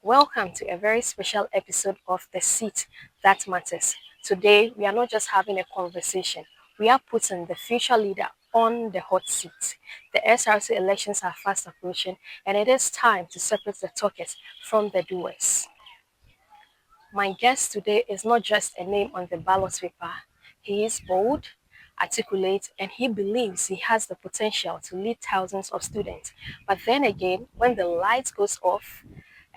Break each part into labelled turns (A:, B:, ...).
A: Welcome to a very special episode of The Seat That Matters. Today, we are not just having a conversation, we are putting the future leader on the hot seat. The SRC elections are fast approaching, and it is time to separate the talkers from the doers. My guest today is not just a name on the ballot paper. He is bold, articulate, and he believes he has the potential to lead thousands of students. But then again, when the light goes off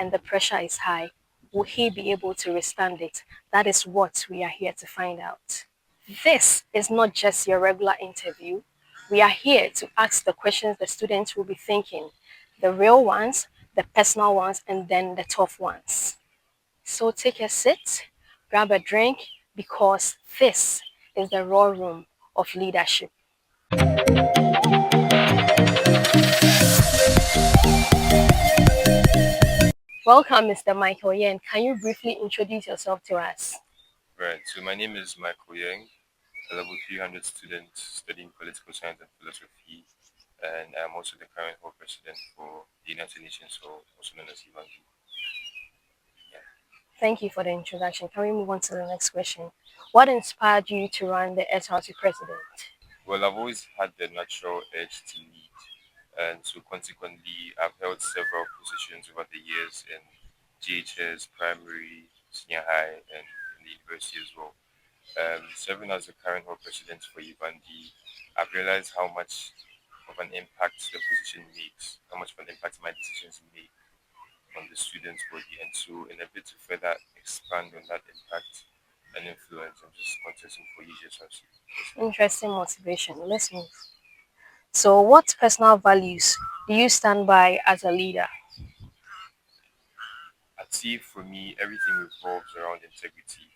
A: and the pressure is high, will he be able to withstand it? That is what we are here to find out. This is not just your regular interview. We are here to ask the questions the students will be thinking, the real ones, the personal ones, and then the tough ones. So take a seat, grab a drink, because this is the raw room of leadership. Welcome, Mr. Michael Yeng. Can you briefly introduce yourself to us?
B: Right. So my name is Michael Yeng, a level 300 student studying political science and philosophy, and I'm also the current Hall President for the United Nations, so also known as UGRC. Yeah.
A: Thank you for the introduction. Can we move on to the next question? What inspired you to run the SRC president?
B: Well, I've always had the natural urge to lead, and so consequently, I've held several positions over the years in GHS, primary, senior high, and in the university as well. Serving as the current Hall President for UGRC, I've realized how much of an impact the position makes, how much of an impact my decisions make on the students' body. And so, in a bit to further expand on that impact and influence, I'm just contesting for UGSRC.
A: Interesting motivation. Let's move. So, what personal values do you stand by as a leader?
B: I'd say for me, everything revolves around integrity.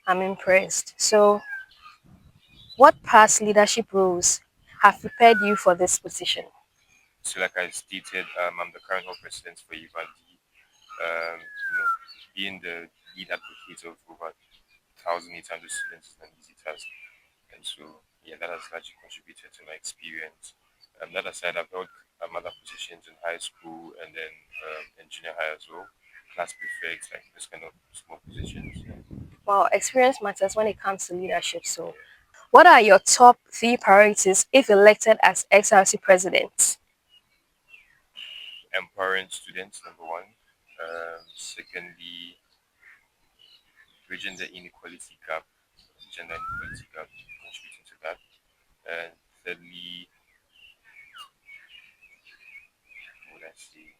A: I'm impressed. So, what past leadership roles have prepared you for this position?
B: So, like I stated, I'm the current Hall President for UGRC. Being the lead advocate of over 1,800 students is an easy task. And so, yeah, that has largely contributed to my experience. That aside, I've held other positions in high school and then in junior high as well, class prefects, like this kind of small positions. Yeah.
A: Well, experience matters when it comes to leadership. So, what are your top three priorities if elected as XRC president?
B: Empowering students, number one. Secondly, bridging the inequality gap, gender inequality gap, contributing to that. And thirdly, what would I say?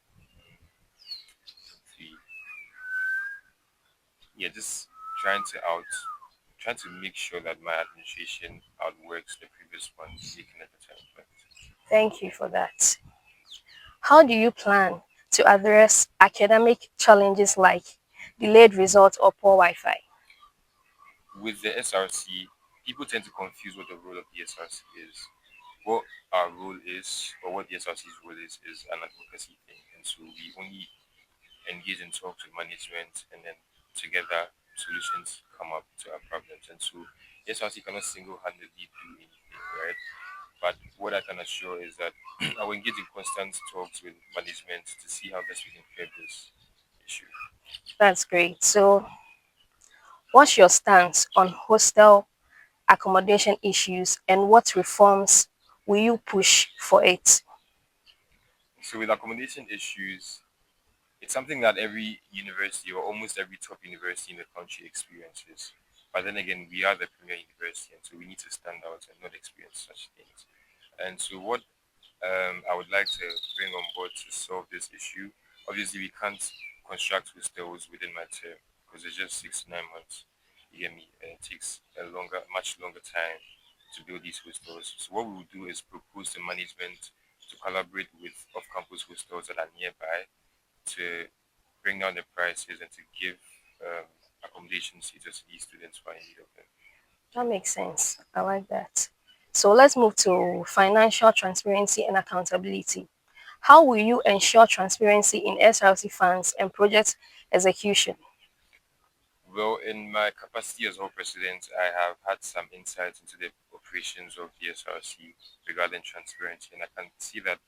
B: Three, yeah, just trying to out trying to make sure that my administration outworks the previous one, making a better impact.
A: Thank you for that. How do you plan to address academic challenges like delayed results or poor Wi Fi?
B: With the SRC, people tend to confuse what the role of the SRC is. What our role is, or what the SRC's role is an advocacy thing. And so we only engage in talks with management, and then together solutions come up to our problems. And so the SRC cannot single-handedly do anything, right? But what I can assure is that I will engage in constant talks with management to see how best we can curb this issue.
A: That's great. So, what's your stance on hostel accommodation issues and what reforms will you push for it?
B: So with accommodation issues, it's something that every university or almost every top university in the country experiences. But then again, we are the premier university, and so we need to stand out and not experience such things. And so, what I would like to bring on board to solve this issue, obviously, we can't construct hostels within my term because it's just 6 to 9 months. You get me? And it takes much longer time to build these hostels. So, what we will do is propose to management to collaborate with off-campus hostels that are nearby to bring down the prices and to give um, accommodation status to these students who are in need of them.
A: That makes sense. I like that. So, let's move to financial transparency and accountability. How will you ensure transparency in SRC funds and project execution?
B: Well, in my capacity as Hall President, I have had some insights into the operations of the SRC regarding transparency, and I can see that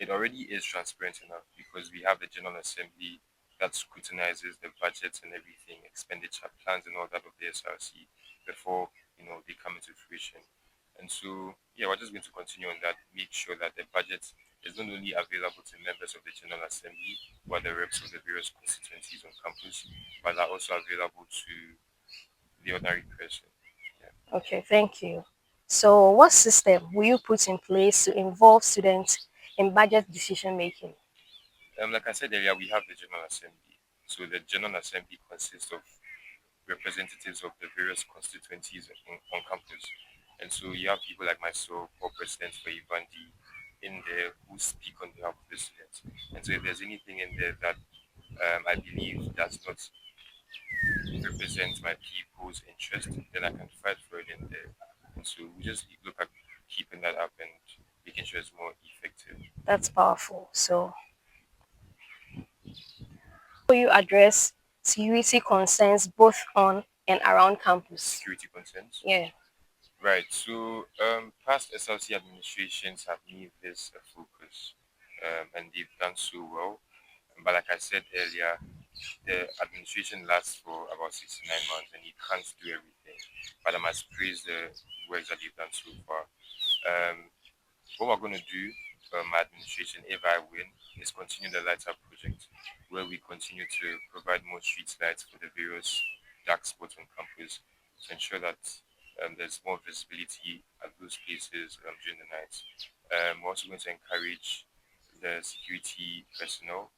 B: It already is transparent enough because we have the General Assembly that scrutinizes the budgets and everything, expenditure plans and all that of the SRC before they come into fruition. And so yeah, we're just going to continue on that, make sure that the budget is not only available to members of the General Assembly or the reps of the various constituencies on campus, but are also available to the ordinary person. Yeah.
A: Okay, thank you. So, what system will you put in place to involve students in budget decision making?
B: Like I said earlier, we have the General Assembly. So the General Assembly consists of representatives of the various constituencies on campus. And so you have people like myself or President for Ivandi in there who speak on behalf of the students. And so if there's anything in there that I believe does not represent my people's interest, then I can fight for it in there. And so we just look at keeping that up and making sure it's more effective.
A: That's powerful. So, will you address security concerns both on and around campus?
B: Security concerns.
A: Yeah.
B: Right. So past SRC administrations have made this a focus, and they've done so well. But like I said earlier, the administration lasts for about 69 months, and it can't do everything. But I must praise the work that they've done so far. Um, what we're going to do, my administration, if I win, is continue the Lights Up project, where we continue to provide more street lights for the various dark spots on campus to ensure that there's more visibility at those places during the night. We're also going to encourage the security personnel.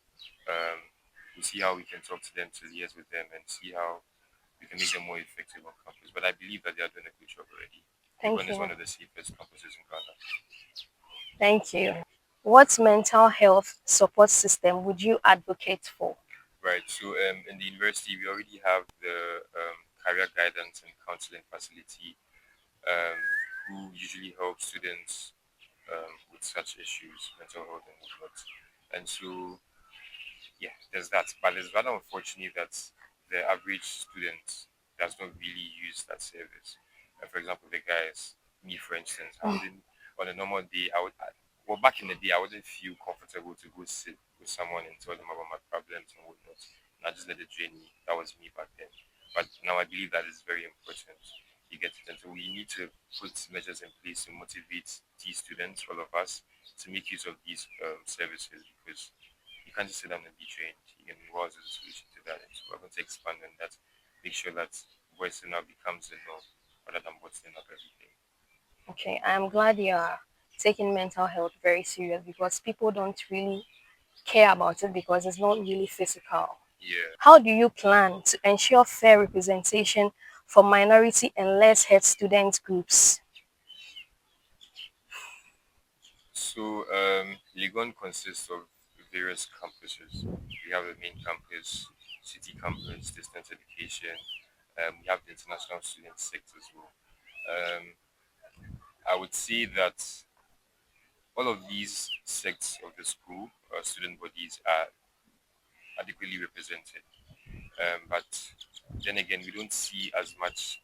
B: We'll see how we can talk to them, to liaise with them, and see how we can make them more effective on campus. But I believe that they are doing a good job already.
A: Thank
B: Legon is one
A: you.
B: of the safest campuses in Ghana.
A: Thank you. What mental health support system would you advocate for?
B: Right. So in the university, we already have the career guidance and counseling facility, um, who usually help students with such issues, mental health and whatnot. And so, yeah, there's that. But it's rather unfortunate that the average student does not really use that service. For example, the guys, me for instance, I wouldn't, on a normal day, well, back in the day, I wouldn't feel comfortable to go sit with someone and tell them about my problems and whatnot. And I just let it drain me. That was me back then. But now I believe that is very important. You get it. And so we need to put measures in place to motivate these students, all of us, to make use of these services because you can't just sit down and be trained. You can was a solution to that. And so we're going to expand on that, make sure that voicing now becomes the norm rather than bottling up everything.
A: Okay, I'm glad you are taking mental health very serious because people don't really care about it because it's not really physical.
B: Yeah.
A: How do you plan to ensure fair representation for minority and less head student groups?
B: So Legon consists of various campuses. We have the main campus, city campus, distance education. We have the international student sector as well. Um, I would say that all of these sects of the school, student bodies, are adequately represented. But then again, we don't see as much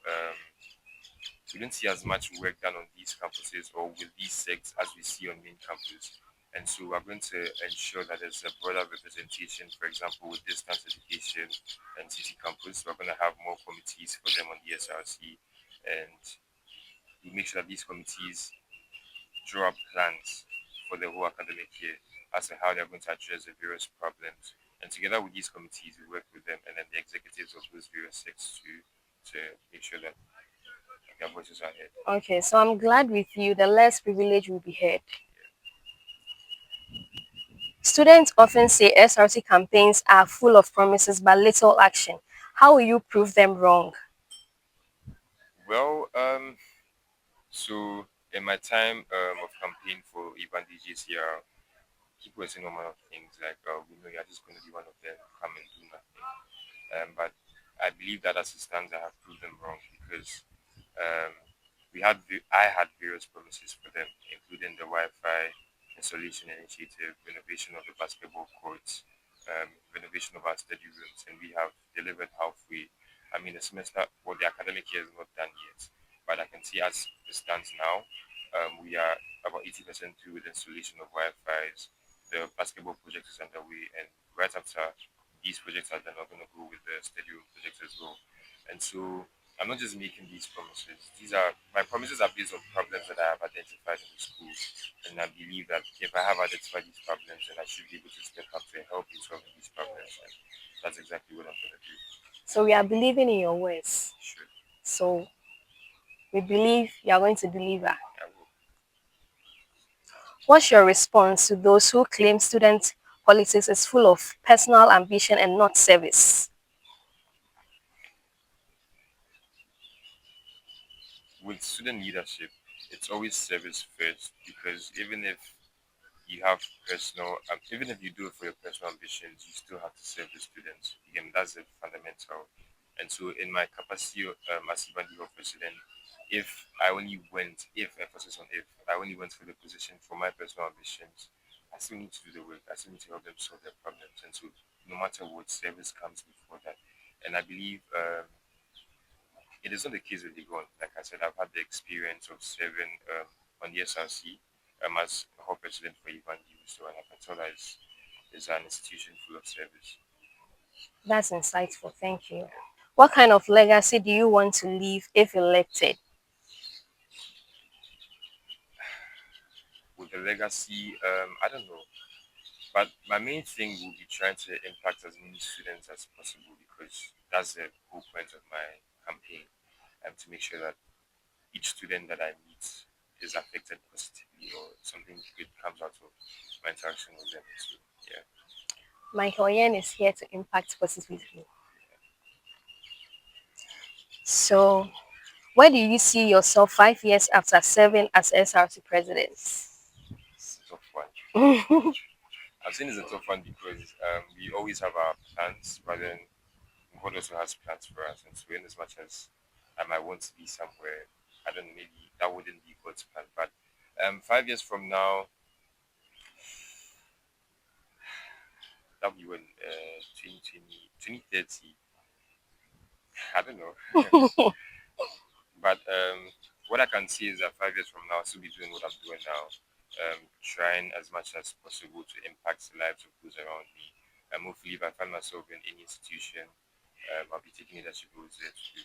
B: work done on these campuses or with these sects as we see on main campus. And so we're going to ensure that there's a broader representation, for example, with distance education and city campus. We're going to have more committees for them on the SRC, and we make sure that these committees draw up plans for the whole academic year as to how they're going to address the various problems. And together with these committees, we work with them and then the executives of those various sects to make sure that their voices are heard.
A: Okay, so I'm glad with you, the less privilege will be heard. Students often say SRC campaigns are full of promises but little action. How will you prove them wrong?
B: Well, so in my time of campaign for even the GCR, people were saying normal things like, we know you're just going to be one of them, come and do nothing. But I believe that as it stands, I have proved them wrong because um, I had various promises for them, including the Wi-Fi installation initiative, renovation of the basketball courts, renovation of our study rooms, and we have delivered halfway. I mean, the semester or the academic year is not done yet, but I can see as it stands now, we are about 80% through with the installation of Wi-Fi's. the basketball project is underway, and right after these projects are done, we're going to go with the study room project as well. And so I'm not just making these promises. These are my promises are based on problems that I have identified in the school, and I believe that if I have identified these problems, then I should be able to step up to help in solving these problems. And that's exactly what I'm going to do.
A: So we are believing in your words.
B: Sure,
A: So we believe you are going to deliver.
B: I will.
A: What's your response to those who claim student politics is full of personal ambition and not service?
B: With student leadership, it's always service first, because even if you have personal, even if you do it for your personal ambitions, you still have to serve the students. Again, that's a fundamental. And so, in my capacity as Evangelical president, if emphasis on if I only went for the position for my personal ambitions, I still need to do the work. I still need to help them solve their problems. And so, no matter what, service comes before that. And I believe it is not the case with Legon. Like I said, I've had the experience of serving on the SRC as a whole president for Evangelical. So, and I can tell that it's an institution full of service.
A: That's insightful. Thank you. What kind of legacy do you want to leave if elected?
B: With the legacy, I don't know. But my main thing will be trying to impact as many students as possible, because that's the whole point of my campaign, and to make sure that each student that I meet is affected positively, or something good comes out of my interaction with them. So, yeah.
A: Michael Yeng is here to impact positively. So, where do you see yourself 5 years after serving as SRC president?
B: It's a tough one. I'm saying it's a tough one because we always have our plans, but then God also has plans for us. And so, in as much as I might want to be somewhere, I don't know, maybe that wouldn't be God's plan. But 5 years from now, that'll be when 2030. I don't know. But what I can see is that 5 years from now, I'll still be doing what I'm doing now, trying as much as possible to impact the lives of those around me. Hopefully, if I find myself in any institution, I'll be taking leadership roles there too.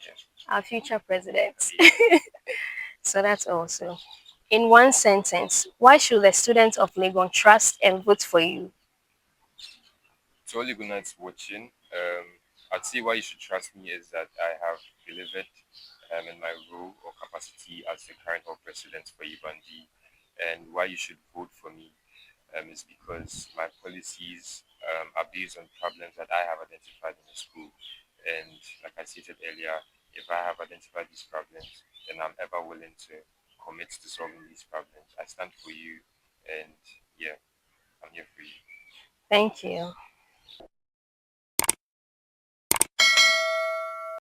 B: Yeah.
A: Our future president.
B: Yeah.
A: So that's also. In one sentence, why should the students of Legon trust and vote for you?
B: To all you good nights watching, I'd say why you should trust me is that I have delivered in my role or capacity as the current hall president for Ibandi, and why you should vote for me is because my policies are based on problems that I have identified in the school. And like I stated earlier, if I have identified these problems, then I'm ever willing to commit to solving these problems. I stand for you, and yeah, I'm here for you.
A: Thank you.